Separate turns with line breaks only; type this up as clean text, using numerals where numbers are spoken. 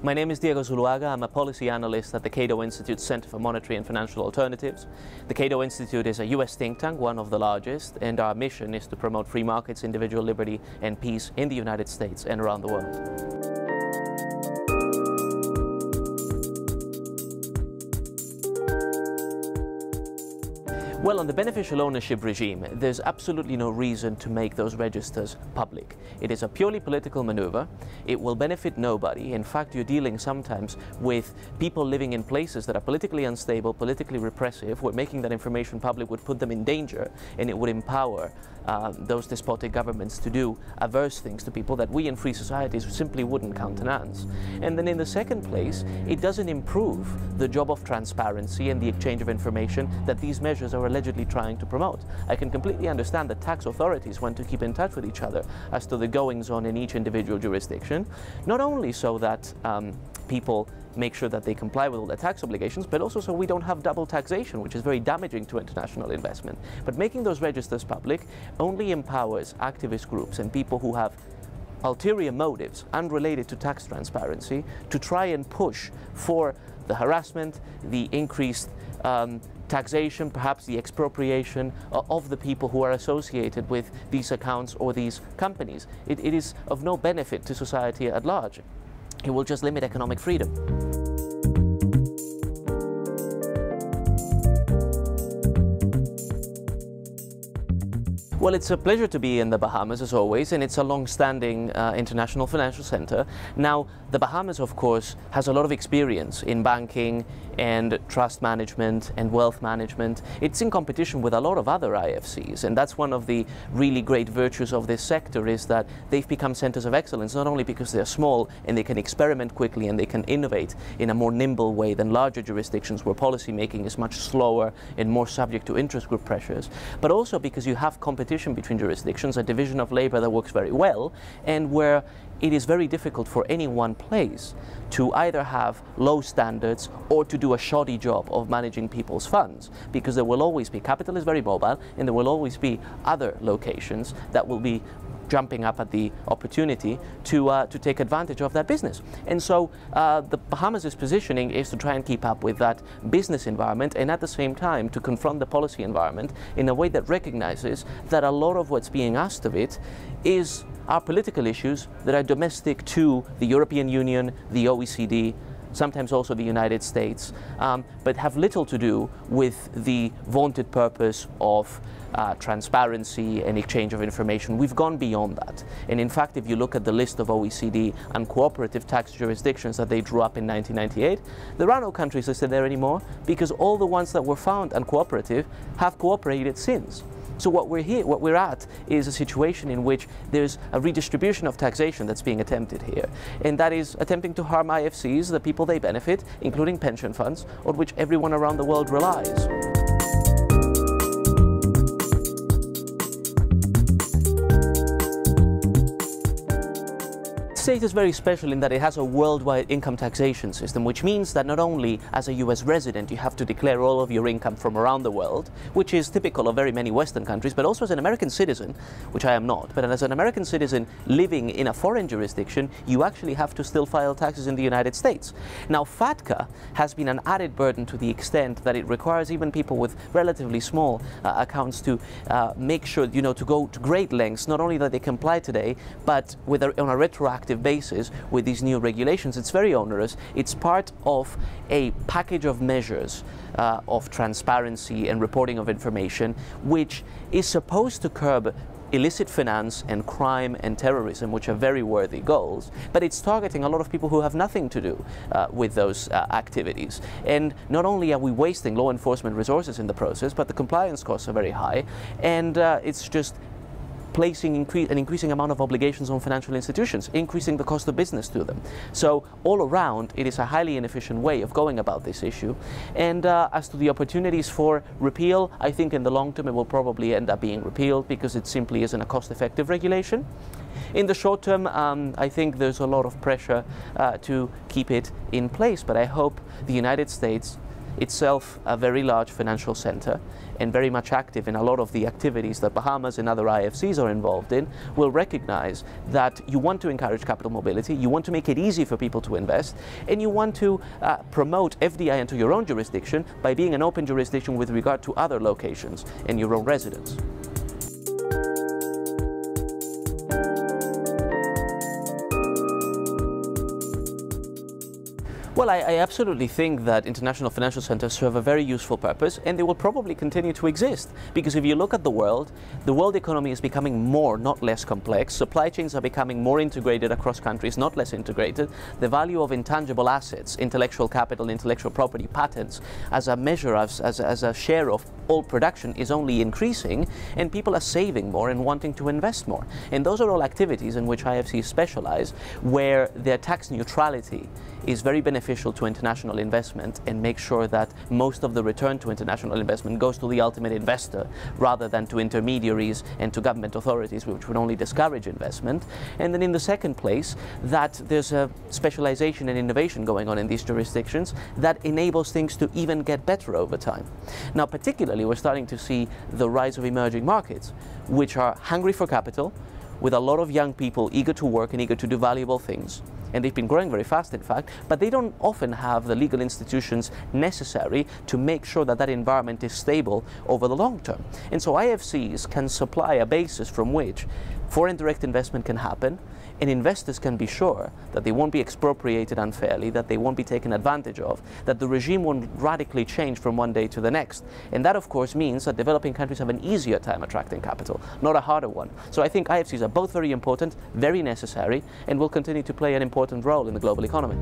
My name is Diego Zuluaga. I'm a policy analyst at the CATO Institute Center for Monetary and Financial Alternatives. The CATO Institute is a US think tank, one of the largest, and our mission is to promote free markets, individual liberty, and peace in the United States and around the world. Well, on the beneficial ownership regime, there's absolutely no reason to make those registers public. It is a purely political maneuver. It will benefit nobody. In fact, you're dealing sometimes with people living in places that are politically unstable, politically repressive, where making that information public would put them in danger, and it would empower those despotic governments to do adverse things to people that we in free societies simply wouldn't countenance. And then in the second place, it doesn't improve the job of transparency and the exchange of information that these measures are allegedly trying to promote. I can completely understand that tax authorities want to keep in touch with each other as to the goings-on in each individual jurisdiction, not only so that people make sure that they comply with all their tax obligations, but also so we don't have double taxation, which is very damaging to international investment. But making those registers public only empowers activist groups and people who have ulterior motives unrelated to tax transparency to try and push for the harassment, the increased taxation, perhaps the expropriation of the people who are associated with these accounts or these companies. It is of no benefit to society at large. It will just limit economic freedom. Well, it's a pleasure to be in the Bahamas, as always, and it's a long-standing international financial center. Now, the Bahamas, of course, has a lot of experience in banking and trust management and wealth management. It's in competition with a lot of other IFCs, and that's one of the really great virtues of this sector, is that they've become centers of excellence, not only because they're small and they can experiment quickly and they can innovate in a more nimble way than larger jurisdictions where policy making is much slower and more subject to interest group pressures, but also because you have competition between jurisdictions, a division of labor that works very well, and where it is very difficult for any one place to either have low standards or to do a shoddy job of managing people's funds, because there will always be, capital is very mobile, and there will always be other locations that will be jumping up at the opportunity to take advantage of that business. And so the Bahamas' positioning is to try and keep up with that business environment, and at the same time to confront the policy environment in a way that recognizes that a lot of what's being asked of it are political issues that are domestic to the European Union, the OECD, sometimes also the United States, but have little to do with the vaunted purpose of transparency and exchange of information. We've gone beyond that. And in fact, if you look at the list of OECD uncooperative tax jurisdictions that they drew up in 1998, there are no countries listed there anymore, because all the ones that were found uncooperative have cooperated since. So what we're at is a situation in which there's a redistribution of taxation that's being attempted here. And that is attempting to harm IFCs, the people they benefit, including pension funds, on which everyone around the world relies. The state is very special in that it has a worldwide income taxation system, which means that not only as a US resident you have to declare all of your income from around the world, which is typical of very many Western countries, but also as an American citizen, which I am not, but as an American citizen living in a foreign jurisdiction, you actually have to still file taxes in the United States. Now, FATCA has been an added burden to the extent that it requires even people with relatively small accounts to make sure, to go to great lengths, not only that they comply today, but on a retroactive basis with these new regulations. It's very onerous. It's part of a package of measures of transparency and reporting of information, which is supposed to curb illicit finance and crime and terrorism, which are very worthy goals, but it's targeting a lot of people who have nothing to do with those activities. And not only are we wasting law enforcement resources in the process, but the compliance costs are very high, and it's just placing an increasing amount of obligations on financial institutions, increasing the cost of business to them. So all around, it is a highly inefficient way of going about this issue. And as to the opportunities for repeal, I think in the long term it will probably end up being repealed, because it simply isn't a cost-effective regulation. In the short term, I think there's a lot of pressure to keep it in place, but I hope the United States itself a very large financial center and very much active in a lot of the activities that Bahamas and other IFCs are involved in, will recognize that you want to encourage capital mobility, you want to make it easy for people to invest, and you want to promote FDI into your own jurisdiction by being an open jurisdiction with regard to other locations and your own residence. Well, I absolutely think that international financial centers serve a very useful purpose, and they will probably continue to exist. Because if you look at the world economy is becoming more, not less complex. Supply chains are becoming more integrated across countries, not less integrated. The value of intangible assets, intellectual capital, intellectual property, patents, as a measure, as a share of all production is only increasing, and people are saving more and wanting to invest more. And those are all activities in which IFCs specialize, where their tax neutrality is very beneficial to international investment and make sure that most of the return to international investment goes to the ultimate investor rather than to intermediaries and to government authorities, which would only discourage investment. And then in the second place, that there's a specialization and innovation going on in these jurisdictions that enables things to even get better over time. Now, particularly, we're starting to see the rise of emerging markets, which are hungry for capital, with a lot of young people eager to work and eager to do valuable things. And they've been growing very fast, in fact, but they don't often have the legal institutions necessary to make sure that that environment is stable over the long term. And so IFCs can supply a basis from which foreign direct investment can happen, and investors can be sure that they won't be expropriated unfairly, that they won't be taken advantage of, that the regime won't radically change from one day to the next. And that, of course, means that developing countries have an easier time attracting capital, not a harder one. So I think IFCs are both very important, very necessary, and will continue to play an important role in the global economy.